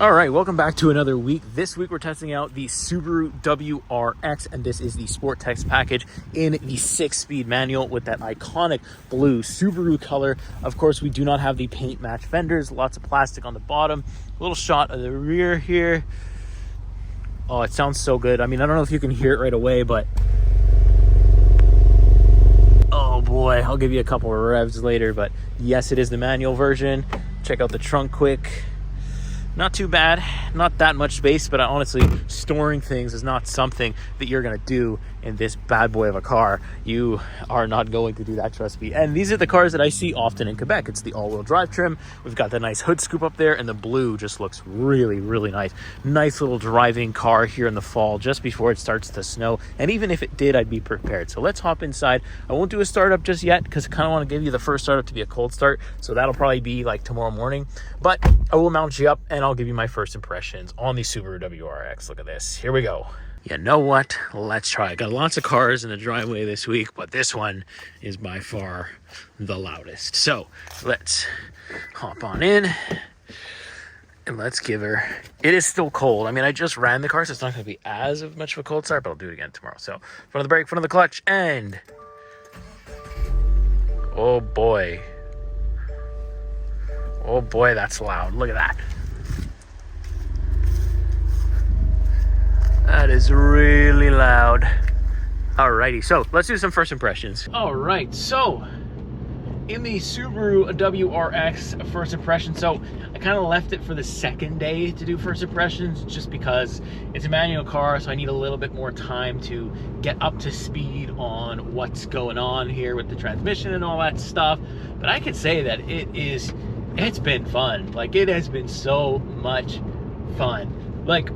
All right, welcome back to another week. This week we're testing out the Subaru WRX, and this is the Sport Text package in the 6-speed manual with that iconic blue Subaru color. Of course, we do not have the paint match fenders, lots of plastic on the bottom. A little shot of the rear here. Oh, it sounds so good. I mean, I don't know if you can hear it right away, but oh boy, I'll give you a couple of revs later, but yes, it is the manual version. Check out the trunk quick. Not too bad, not that much space, but honestly, storing things is not something that you're gonna do in this bad boy of a car. You are not going to do that, trust me. And these are the cars that I see often in Quebec. It's the all-wheel drive trim. We've got the nice hood scoop up there, and the blue just looks really, really nice. Nice little driving car here in the fall, just before it starts to snow. And even if it did, I'd be prepared. So let's hop inside. I won't do a startup just yet, because I kind of want to give you the first startup to be a cold start. So that'll probably be like tomorrow morning. But I will mount you up, and I'll give you my first impressions on the Subaru WRX. Look at this. Here we go. You know what? Let's try. I got lots of cars in the driveway this week, but this one is by far the loudest. So let's hop on in and let's give her. It is still cold. I mean, I just ran the car, so it's not going to be as much of a cold start, but I'll do it again tomorrow. So front of the brake, front of the clutch, and oh boy. Oh boy, that's loud. Look at that. That is really loud. Alrighty, so let's do some first impressions. All right, so in the Subaru WRX first impression, so I kind of left it for the second day to do first impressions just because it's a manual car, so I need a little bit more time to get up to speed on what's going on here with the transmission and all that stuff. But I can say that it's been fun. Like, it has been so much fun. Like,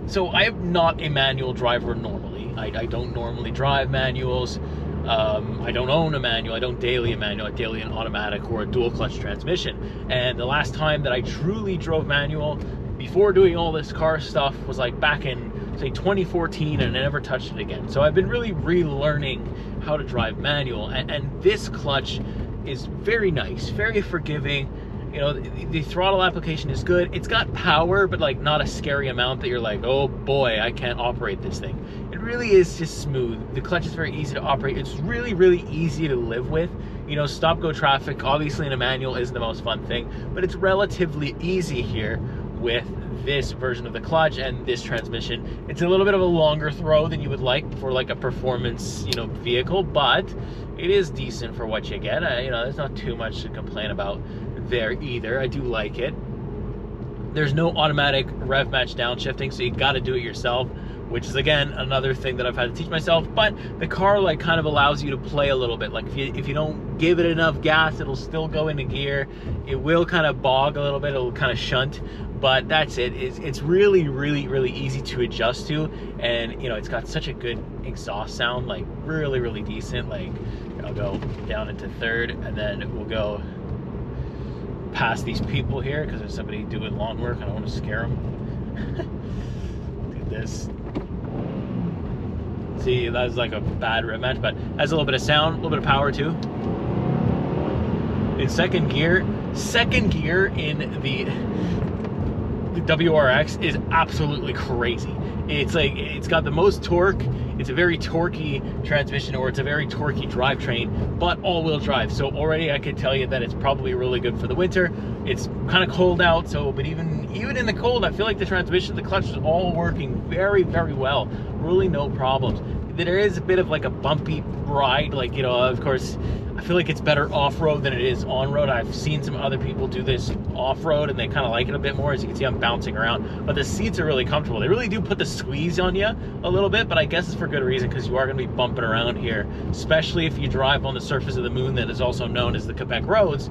so I am not a manual driver normally. I don't normally drive manuals. I don't own a manual. I don't daily a manual. I daily an automatic or a dual clutch transmission. And the last time that I truly drove manual before doing all this car stuff was like back in, say, 2014, and I never touched it again. So I've been really relearning how to drive manual. And this clutch is very nice, very forgiving. You know, the throttle application is good. It's got power, but like not a scary amount that you're like, oh boy, I can't operate this thing. It really is just smooth. The clutch is very easy to operate. It's really, really easy to live with. You know, stop-go traffic, obviously in a manual isn't the most fun thing, but it's relatively easy here with this version of the clutch and this transmission. It's a little bit of a longer throw than you would like for like a performance, you know, vehicle, but it is decent for what you get. You know, there's not too much to complain about there either. I do like it. There's no automatic rev match downshifting, so you got to do it yourself, which is again another thing that I've had to teach myself. But the car like kind of allows you to play a little bit. Like if you don't give it enough gas, it'll still go into gear. It will kind of bog a little bit. It'll kind of shunt, but that's it. It's really, really, really easy to adjust to, and you know, it's got such a good exhaust sound, like really, really decent. Like I'll go down into third, and then we'll go past these people here because there's somebody doing lawn work and I don't want to scare them. Look at this. See, that's like a bad rev match, but has a little bit of sound, a little bit of power too. In second gear in the WRX is absolutely crazy. It's like, it's got the most torque. It's a very torquey transmission, or it's a very torquey drivetrain, but all-wheel drive. So already I could tell you that it's probably really good for the winter. It's kind of cold out, so but even in the cold, I feel like the transmission, the clutch is all working very, very well. Really no problems. There is a bit of like a bumpy ride, like, you know, of course, I feel like it's better off-road than it is on-road. I've seen some other people do this off-road and they kind of like it a bit more. As you can see, I'm bouncing around, but the seats are really comfortable. They really do put the squeeze on you a little bit, but I guess it's for good reason, because you are going to be bumping around here, especially if you drive on the surface of the moon that is also known as the Quebec roads.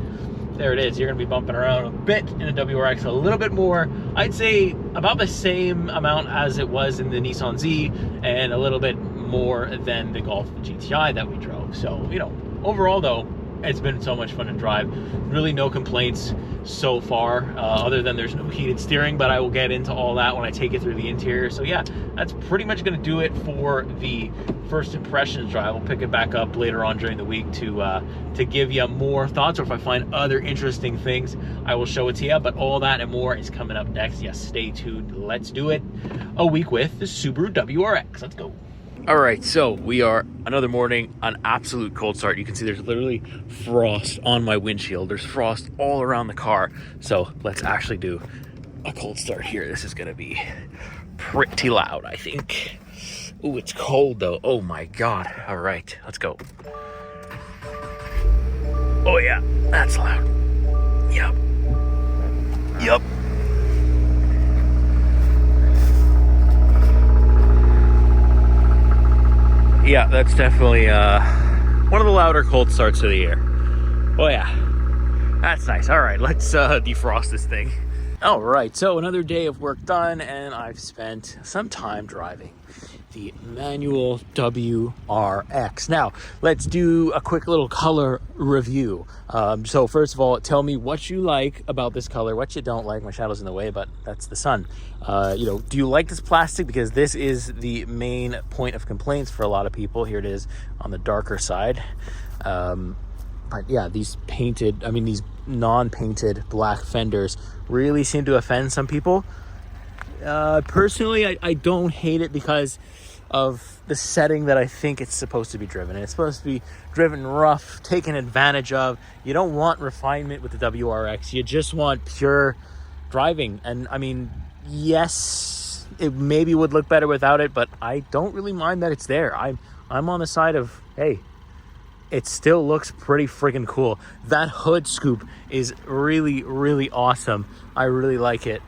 There it is. You're going to be bumping around a bit in the WRX, a little bit more. I'd say about the same amount as it was in the Nissan Z, and a little bit more than the Golf GTI that we drove. So, you know, overall though, it's been so much fun to drive. Really no complaints so far, other than there's no heated steering, but I will get into all that when I take it through the interior. So yeah, that's pretty much going to do it for the first impressions drive. We'll pick it back up later on during the week to give you more thoughts, or if I find other interesting things, I will show it to you. But all that and more is coming up next. Yes, stay tuned. Let's do it. A week with the Subaru WRX. Let's go. All right, so we are another morning, an absolute cold start. You can see there's literally frost on my windshield. There's frost all around the car. So let's actually do a cold start here. This is gonna be pretty loud, I think. Ooh, it's cold though. Oh my God. All right, let's go. Oh yeah, that's loud. Yep. Yep. Yeah, that's definitely one of the louder cold starts of the year. Oh yeah, that's nice. All right, let's defrost this thing. All right, so another day of work done, and I've spent some time driving the manual WRX. Now, let's do a quick little color review. So first of all, tell me what you like about this color, what you don't like. My shadow's in the way, but that's the sun. Do you like this plastic? Because this is the main point of complaints for a lot of people. Here it is on the darker side. But yeah, these non-painted black fenders really seem to offend some people. Personally, I don't hate it because of the setting that I think it's supposed to be driven. And it's supposed to be driven rough, taken advantage of. You don't want refinement with the WRX. You just want pure driving. And I mean, yes, it maybe would look better without it, but I don't really mind that it's there. I'm on the side of, hey, it still looks pretty freaking cool. That hood scoop is really, really awesome. I really like it.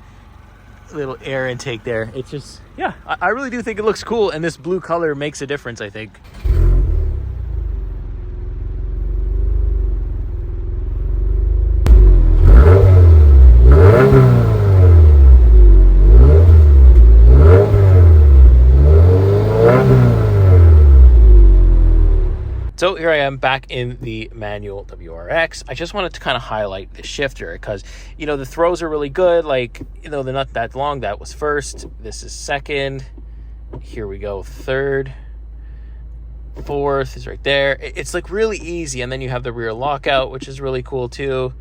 Little air intake there. It's just, yeah, I really do think it looks cool, and this blue color makes a difference, I think. So here I am back in the manual WRX. I just wanted to kind of highlight the shifter because, the throws are really good. Like, they're not that long. That was first. This is second. Here we go. Third. Fourth is right there. It's like really easy. And then you have the rear lockout, which is really cool too.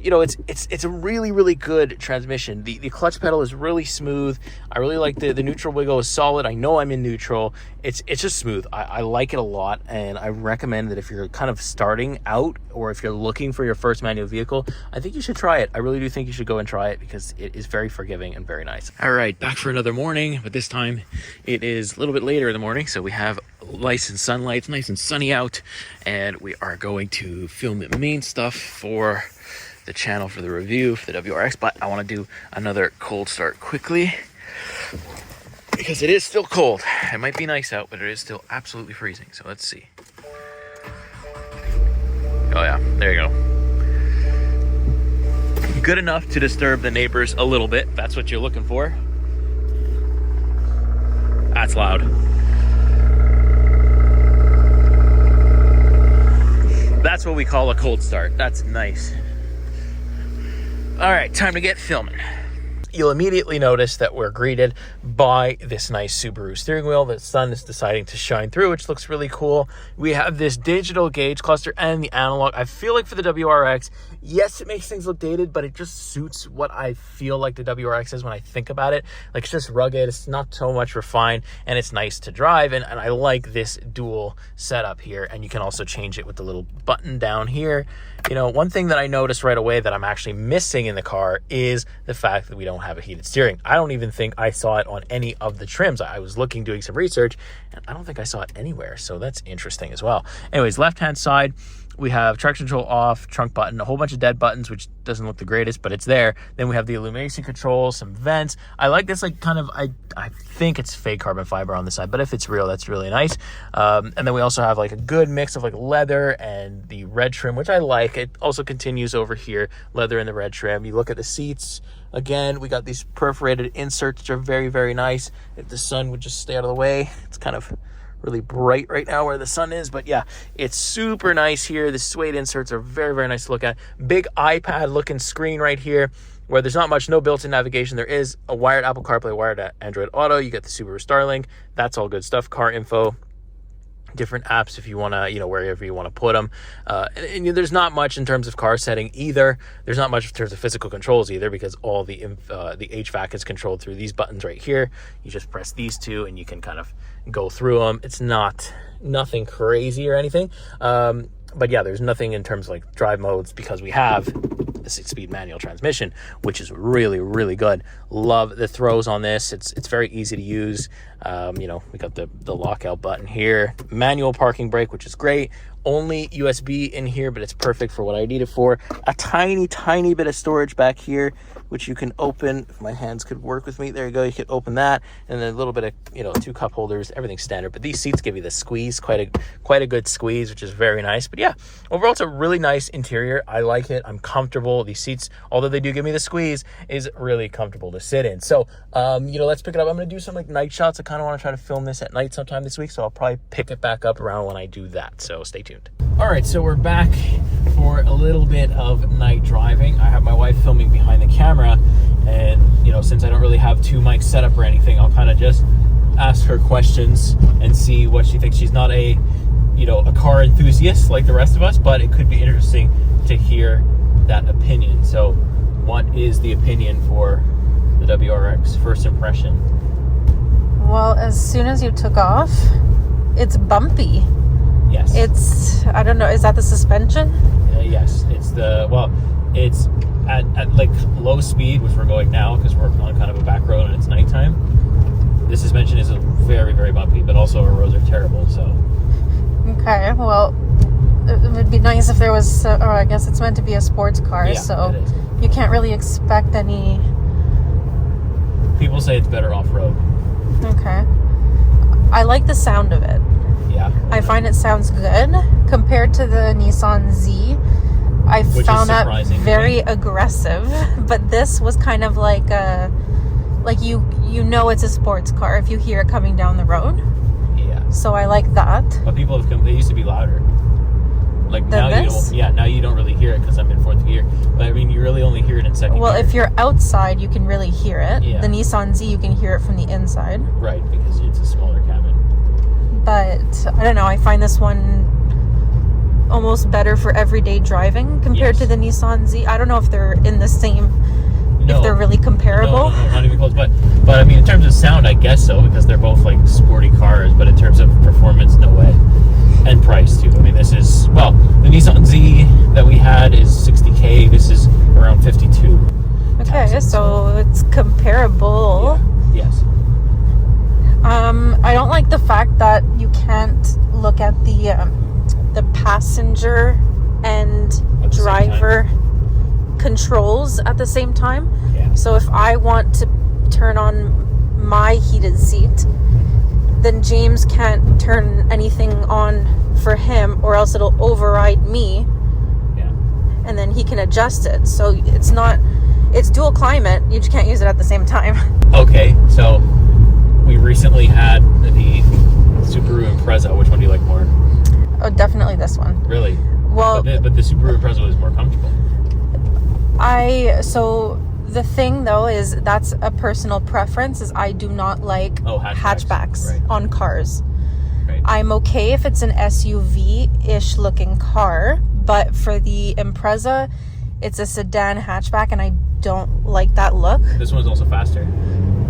It's a really, really good transmission. The clutch pedal is really smooth. I really like the neutral wiggle is solid. I know I'm in neutral. It's just smooth. I like it a lot, and I recommend that if you're kind of starting out or if you're looking for your first manual vehicle, I think you should try it. I really do think you should go and try it because it is very forgiving and very nice. All right, back for another morning, but this time it is a little bit later in the morning, so we have lights and sunlight. It's nice and sunny out, and we are going to film the main stuff for the channel for the review for the WRX, but I want to do another cold start quickly because it is still cold. It might be nice out, but it is still absolutely freezing. So let's see. Oh yeah, there you go. Good enough to disturb the neighbors a little bit. That's what you're looking for. That's loud. That's what we call a cold start. That's nice. All right, time to get filming. You'll immediately notice that we're greeted by this nice Subaru steering wheel. The sun is deciding to shine through, which looks really cool. We have this digital gauge cluster and the analog. I feel like for the WRX, yes, it makes things look dated, but it just suits what I feel like the WRX is when I think about it. Like, it's just rugged, it's not so much refined, and it's nice to drive. And I like this dual setup here. And you can also change it with the little button down here. One thing that I noticed right away that I'm actually missing in the car is the fact that we don't have a heated steering. I don't even think I saw it on any of the trims. I was looking, doing some research, and I don't think I saw it anywhere. So that's interesting as well. Anyways, left-hand side, we have traction control off, trunk button, a whole bunch of dead buttons, which doesn't look the greatest, but it's there. Then we have the illumination control, some vents. I like this, like, kind of, I think it's fake carbon fiber on the side, but if it's real, that's really nice. And then we also have like a good mix of like leather and the red trim, which I like. It also continues over here, leather and the red trim. You look at the seats, again, we got these perforated inserts, which are very, very nice. If the sun would just stay out of the way, it's kind of really bright right now where the sun is, but yeah, it's super nice here. The suede inserts are very, very nice to look at. Big iPad looking screen right here, where there's not much, no built-in navigation. There is a wired Apple CarPlay, wired Android Auto. You get the Subaru Starlink. That's all good stuff. Car info, different apps if you want to, wherever you want to put them. And there's not much in terms of car setting either. There's not much in terms of physical controls either, because all the HVAC is controlled through these buttons right here. You just press these two and you can kind of go through them. It's nothing crazy or anything. But yeah, there's nothing in terms of like drive modes, because we have the 6-speed manual transmission, which is really, really good. Love the throws on this. It's very easy to use. We got the lockout button here, manual parking brake, which is great. Only USB in here, but it's perfect for what I need it for. A tiny bit of storage back here, which you can open. If my hands could work with me, there you go. You could open that, and then a little bit of 2 cup holders. Everything's standard, but these seats give you the squeeze, quite a good squeeze, which is very nice. But yeah, overall, it's a really nice interior. I like it. I'm comfortable. These seats, although they do give me the squeeze, is really comfortable to sit in. So let's pick it up. I'm gonna do some like night shots. I kind of want to try to film this at night sometime this week, so I'll probably pick it back up around when I do that. So stay tuned. All right, so we're back for a little bit of night driving. I have my wife filming behind the camera, and since I don't really have 2 mics set up or anything, I'll kind of just ask her questions and see what she thinks. She's not a car enthusiast like the rest of us, but it could be interesting to hear that opinion. So what is the opinion for the WRX? First impression? Well, as soon as you took off, it's bumpy. Yes. I don't know, is that the suspension? Yes, it's at like low speed, which we're going now because we're on kind of a back road and it's nighttime. The suspension is very, very bumpy, but also our roads are terrible, so. Okay, well, it would be nice if there was, or I guess it's meant to be a sports car, yeah, so you can't really expect any. People say it's better off-road. Okay. I like the sound of it. Yeah. I find it sounds good compared to the Nissan Z. Which found that very aggressive, but this was kind of like it's a sports car if you hear it coming down the road. Yeah. So I like that. But people have they used to be louder. Like now now you don't really hear it because I'm in 4th gear. But I mean, you really only hear it in 2nd gear. Well, if you're outside, you can really hear it. Yeah. The Nissan Z, you can hear it from the inside. Right, because it's a smaller cabin. But I don't know, I find this one almost better for everyday driving compared to the Nissan Z. I don't know if they're in the same, if they're really comparable. No, not even close. But I mean, in terms of sound, I guess so, because they're both like sporty cars. But in terms of performance, no way. And price too. I mean, this is, well, the Nissan Z that we had is $60K. This is around $52. Okay, so it's comparable. Yeah. Yes. I don't like the fact that you can't look at the passenger and driver controls at the same time. Yeah. So if I want to turn on my heated seat, then James can't turn anything on for him, or else it'll override me. Yeah. And then he can adjust it. So it's dual climate. You just can't use it at the same time. Okay, so we recently had the Subaru Impreza. Which one do you like more? Oh, definitely this one. Really? Well, but the Subaru Impreza was more comfortable. So the thing though is that's a personal preference. Is I do not like hatchbacks on cars. Right. I'm okay if it's an SUV-ish looking car, but for the Impreza, it's a sedan hatchback, and I don't like that look. This one's also faster.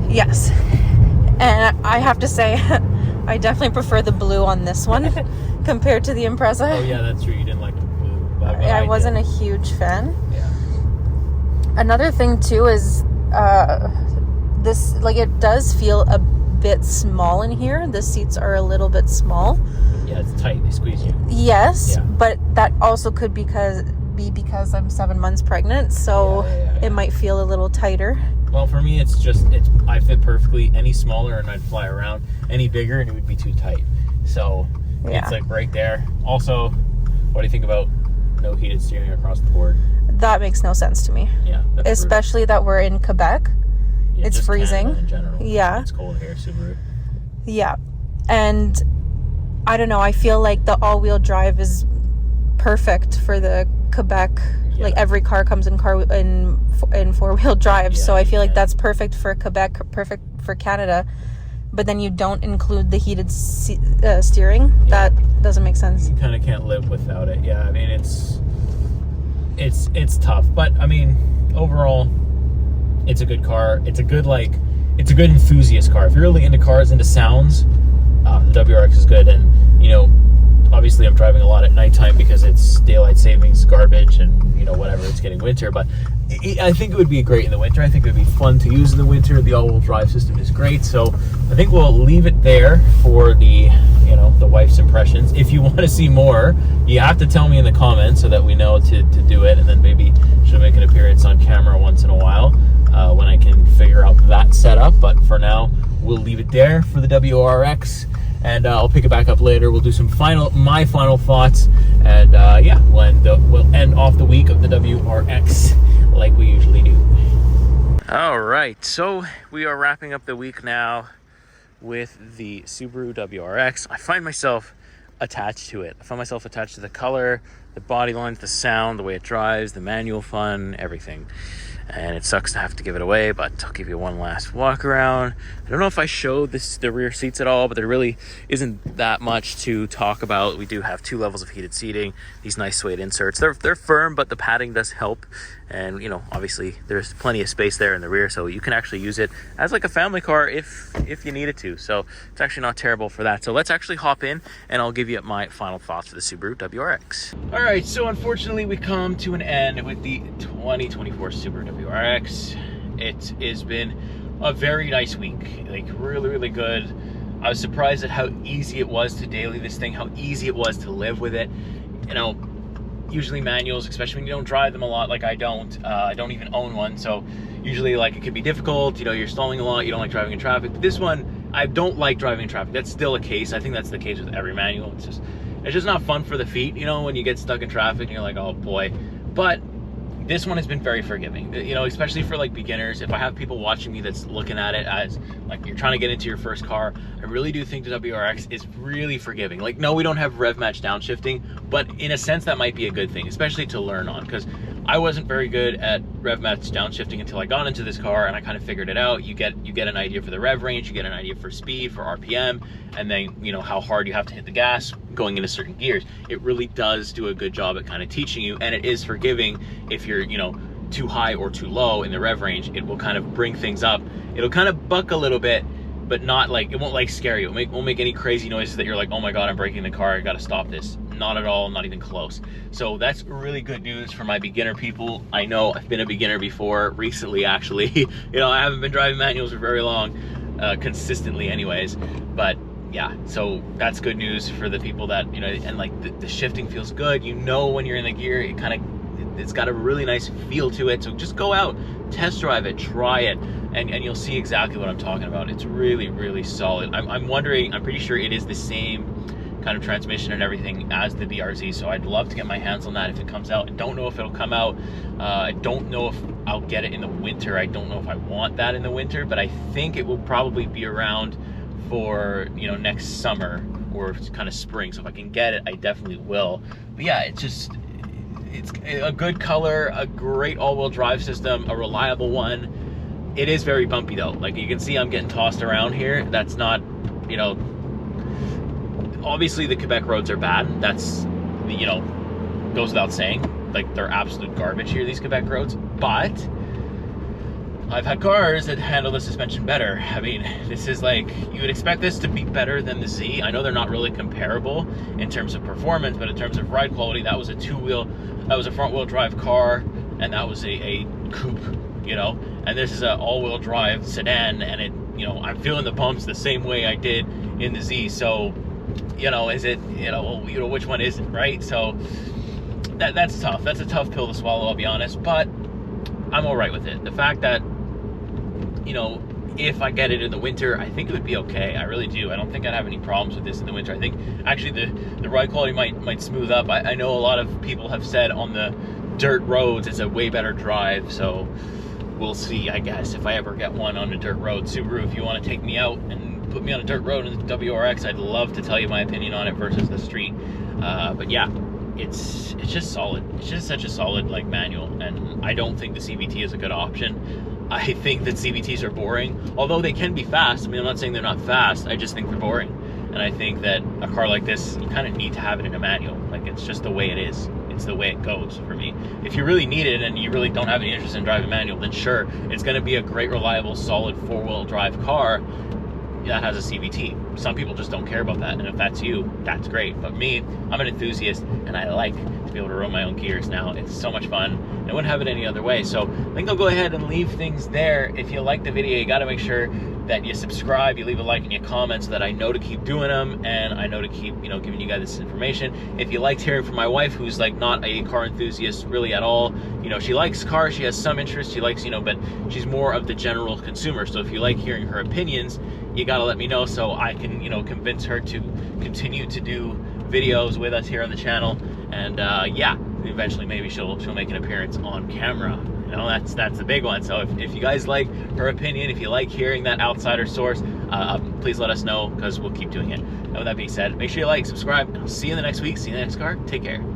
Yes. And I have to say, I definitely prefer the blue on this one compared to the Impreza. Oh yeah, that's true. You didn't like the blue. I wasn't a huge fan. Yeah. Another thing too is this, like, it does feel a bit small in here. The seats are a little bit small. Yeah, it's tight. They squeeze you. Yes, but that also could be because I'm 7 months pregnant, so it might feel a little tighter. Well, for me, I fit perfectly. Any smaller and I'd fly around. Any bigger and it would be too tight. So it's like right there. Also, what do you think about no heated steering across the board? That makes no sense to me. Yeah. Especially brutal. That we're in Quebec. Yeah, it's freezing. Canada in general. Yeah. It's cold here, Subaru. Yeah. And I don't know, I feel like the all-wheel drive is perfect for the Quebec. Yeah. Like every car comes in four-wheel drive, Yeah, so I feel like yeah. that's perfect for Quebec, perfect for Canada. But then you don't include the heated steering. Yeah. That doesn't make sense. You kind of can't live without it. Yeah, I mean it's tough, but I mean overall, it's a good car. It's a good enthusiast car. If you're really into cars, into sounds, the WRX is good. And you know, obviously I'm driving a lot at nighttime because it's daylight savings garbage and you know whatever, it's getting winter, but I think it would be great in the winter. I think it would be fun to use in the winter. The all-wheel drive system is great, so I think we'll leave it there for the wife's impressions. If you want to see more, you have to tell me in the comments so that we know to do it, and then maybe she'll make an appearance on camera once in a while when I can figure out that setup. But for now, we'll leave it there for the WRX. And I'll pick it back up later. We'll do my final thoughts, and yeah, we'll end off the week of the WRX like we usually do. All right, so we are wrapping up the week now with the Subaru WRX. I find myself attached to it. I find myself attached to the color, the body lines, the sound, the way it drives, the manual fun, everything. And it sucks to have to give it away, but I'll give you one last walk around. I don't know if I showed the rear seats at all, but there really isn't that much to talk about. We do have 2 levels of heated seating, these nice suede inserts. They're firm, but the padding does help. And you know, obviously there's plenty of space there in the rear, so you can actually use it as like a family car if you needed to. So it's actually not terrible for that. So let's actually hop in and I'll give you my final thoughts for the Subaru WRX. All right, so unfortunately we come to an end with the 2024 Subaru WRX. It has been a very nice week, like really good. I was surprised at how easy it was to daily this thing, how easy it was to live with it. You know, usually manuals, especially when you don't drive them a lot, like I don't even own one, so usually like it can be difficult, you know, you're stalling a lot, you don't like driving in traffic. But this one, I don't like driving in traffic. That's still a case. I think that's the case with every manual. It's just not fun for the feet, you know, when you get stuck in traffic and you're like, oh boy. But this one has been very forgiving, you know, especially for like beginners. If I have people watching me that's looking at it as like you're trying to get into your first car, I really do think the WRX is really forgiving. Like, no, we don't have rev match downshifting, but in a sense that might be a good thing, especially to learn on, because I wasn't very good at rev match downshifting until I got into this car and I kind of figured it out. You get an idea for the rev range, you get an idea for speed, for RPM, and then you know how hard you have to hit the gas going into certain gears. It really does do a good job at kind of teaching you, and it is forgiving if you're, you know, too high or too low in the rev range. It will kind of bring things up. It'll kind of buck a little bit, but not like, it won't like scare you. It won't make any crazy noises that you're like, oh my God, I'm braking the car, I gotta stop this. Not at all, not even close. So that's really good news for my beginner people. I know I've been a beginner before, recently actually. You know, I haven't been driving manuals for very long, consistently anyways, but yeah, so that's good news for the people that, you know, and like the shifting feels good. You know, when you're in the gear, it's got a really nice feel to it. So just go out, test drive it, try it, and you'll see exactly what I'm talking about. It's really solid. I'm wondering, I'm pretty sure it is the same kind of transmission and everything as the BRZ, so I'd love to get my hands on that if it comes out. I don't know if it'll come out. I don't know if I'll get it in the winter. I don't know if I want that in the winter, but I think it will probably be around for, you know, next summer or kind of spring. So if I can get it, I definitely will. But yeah, it's a good color, a great all-wheel drive system, a reliable one. It is very bumpy though. Like you can see, I'm getting tossed around here. That's not, you know, obviously the Quebec roads are bad. That's, you know, goes without saying. Like they're absolute garbage here, these Quebec roads. But I've had cars that handle the suspension better. I mean, this is like, you would expect this to be better than the Z. I know they're not really comparable in terms of performance, but in terms of ride quality, that was a front-wheel drive car, and that was a coupe, you know. And this is an all-wheel drive sedan, and it, you know, I'm feeling the bumps the same way I did in the Z. So, you know, is it, you know, which one is it, right? So that's tough. That's a tough pill to swallow, I'll be honest, but I'm all right with it. The fact that, you know, if I get it in the winter, I think it would be okay. I really do. I don't think I'd have any problems with this in the winter. I think actually the ride quality might smooth up. I know a lot of people have said on the dirt roads it's a way better drive, so we'll see, I guess, if I ever get one on a dirt road. Subaru, if you want to take me out and put me on a dirt road in the WRX, I'd love to tell you my opinion on it versus the street. But yeah, it's just solid. It's just such a solid like manual, and I don't think the CVT is a good option. I think that CVTs are boring, although they can be fast. I mean, I'm not saying they're not fast, I just think they're boring. And I think that a car like this, you kind of need to have it in a manual. Like, it's just the way it is. It's the way it goes for me. If you really need it and you really don't have any interest in driving manual, then sure, it's going to be a great, reliable, solid four-wheel drive car that has a CVT. Some people just don't care about that, and if that's you, that's great. But me, I'm an enthusiast, and I like to be able to run my own gears now. It's so much fun. I wouldn't have it any other way. So I think I'll go ahead and leave things there. If you like the video, you got to make sure that you subscribe, you leave a like, and you comment so that I know to keep doing them, and I know to keep, you know, giving you guys this information. If you liked hearing from my wife, who's like not a car enthusiast really at all, you know, she likes cars, she has some interest, she likes, you know, but she's more of the general consumer. So if you like hearing her opinions, you got to let me know so I can, you know, convince her to continue to do videos with us here on the channel. And yeah, eventually maybe she'll make an appearance on camera. You know, that's the big one. So if you guys like her opinion, if you like hearing that outsider source, please let us know, because we'll keep doing it. And with that being said, make sure you like, subscribe, and I'll see you in the next week. See you in the next car. Take care.